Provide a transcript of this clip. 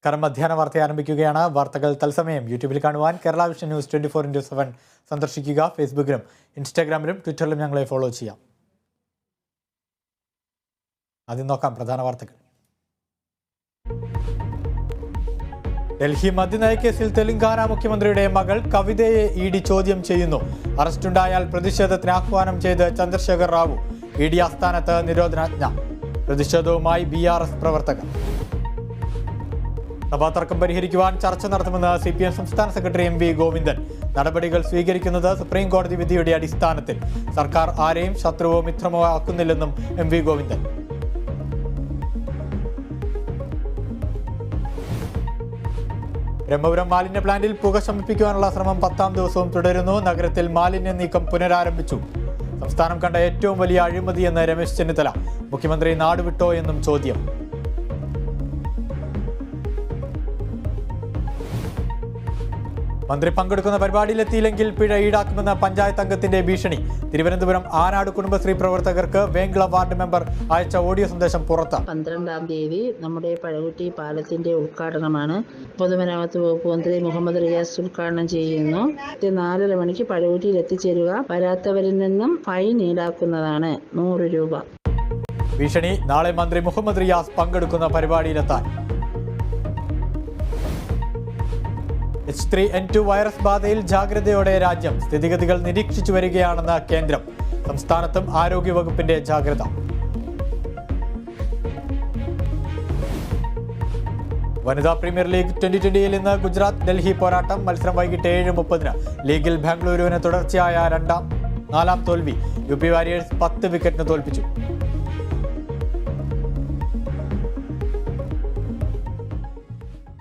കാരണം മധ്യാഹ്ന വാർത്ത ആരംഭിക്കുകയാണ്. വാർത്തകൾ തത്സമയം യൂട്യൂബിൽ കാണുവാൻ കേരള വിഷൻ ന്യൂസ് 24/7 സന്ദർശിക്കുക. ഫേസ്ബുക്കിലും ഇൻസ്റ്റാഗ്രാമിലും ട്വിറ്ററിലും ഞങ്ങളെ ഫോളോ ചെയ്യാം. ആദ്യം നോക്കാം പ്രധാന വാർത്തകൾ. ഡൽഹി മദ്യനയ കേസിൽ തെലങ്കാന മുഖ്യമന്ത്രിയുടെ മകൾ കവിതയെ ED ചോദ്യം ചെയ്യുന്നു. അറസ്റ്റുണ്ടായാൽ പ്രതിഷേധത്തിന് ആഹ്വാനം ചെയ്ത് ചന്ദ്രശേഖർ റാവു. ED ആസ്ഥാനത്ത് നിരോധനാജ്ഞ. പ്രതിഷേധവുമായി BRS പ്രവർത്തകർ. സഭാതർക്കം പരിഹരിക്കുവാൻ ചർച്ച നടത്തുമെന്ന് CPM സംസ്ഥാന സെക്രട്ടറി MV ഗോവിന്ദൻ. നടപടികൾ സ്വീകരിക്കുന്നത് സുപ്രീം കോടതി വിധിയുടെ അടിസ്ഥാനത്തിൽ. സർക്കാർ ആരെയും ശത്രുവോ മിത്രമോ ആക്കുന്നില്ലെന്നും MV ഗോവിന്ദൻ. ബ്രഹ്മപുരം മാലിന്യ പ്ലാന്റിൽ പുക ശമിപ്പിക്കുവാനുള്ള ശ്രമം 10ാം ദിവസവും തുടരുന്നു. നഗരത്തിൽ മാലിന്യ നീക്കം പുനരാരംഭിച്ചു. സംസ്ഥാനം കണ്ട ഏറ്റവും വലിയ അഴിമതിയെന്ന് രമേശ് ചെന്നിത്തല. മുഖ്യമന്ത്രി നാടുവിട്ടോ എന്നും ചോദ്യം. മന്ത്രി പങ്കെടുക്കുന്ന പരിപാടിയിലെത്തിയില്ലെങ്കിൽ പിഴ ഈടാക്കുമെന്ന പഞ്ചായത്ത് അംഗത്തിന്റെ ഭീഷണി. തിരുവനന്തപുരം ആനാട് കുടുംബശ്രീ പ്രവർത്തകർക്ക് വേങ്കള വാർഡ് മെമ്പർ അയച്ച ഓഡിയോ സന്ദേശം പുറത്ത്. 12ാം തീയതി നമ്മുടെ പഴകുട്ടി പാലത്തിന്റെ ഉദ്ഘാടനമാണ്. പൊതുമരാമത്ത് വകുപ്പ് മന്ത്രി മുഹമ്മദ് റിയാസ് ഉദ്ഘാടനം ചെയ്യുന്നു. 4:30 മണിക്ക് പഴകുട്ടിയിൽ എത്തിച്ചേരുക. വരാത്തവരിൽ നിന്നും ഫൈൻ ഈടാക്കുന്നതാണ് 100 രൂപ. ഭീഷണി. നാളെ മന്ത്രി മുഹമ്മദ് റിയാസ് പങ്കെടുക്കുന്ന പരിപാടിയിലെത്താൻ. H3N2 വൈറസ് ബാധയിൽ ജാഗ്രതയോടെ രാജ്യം. സ്ഥിതിഗതികൾ നിരീക്ഷിച്ചു വരികയാണെന്ന് കേന്ദ്രം. സംസ്ഥാനത്തും ആരോഗ്യവകുപ്പിന്റെ ജാഗ്രത. വനിതാ പ്രീമിയർ ലീഗ് 2020 ഇന്ന് ഗുജറാത്ത് ഡൽഹി പോരാട്ടം. മത്സരം വൈകിട്ട് 7:30. ലീഗിൽ ബാംഗ്ലൂരുവിന് തുടർച്ചയായ 4ാം തോൽവി. UP വാരിയേഴ്സ് 10 വിക്കറ്റിന് തോൽപ്പിച്ചു.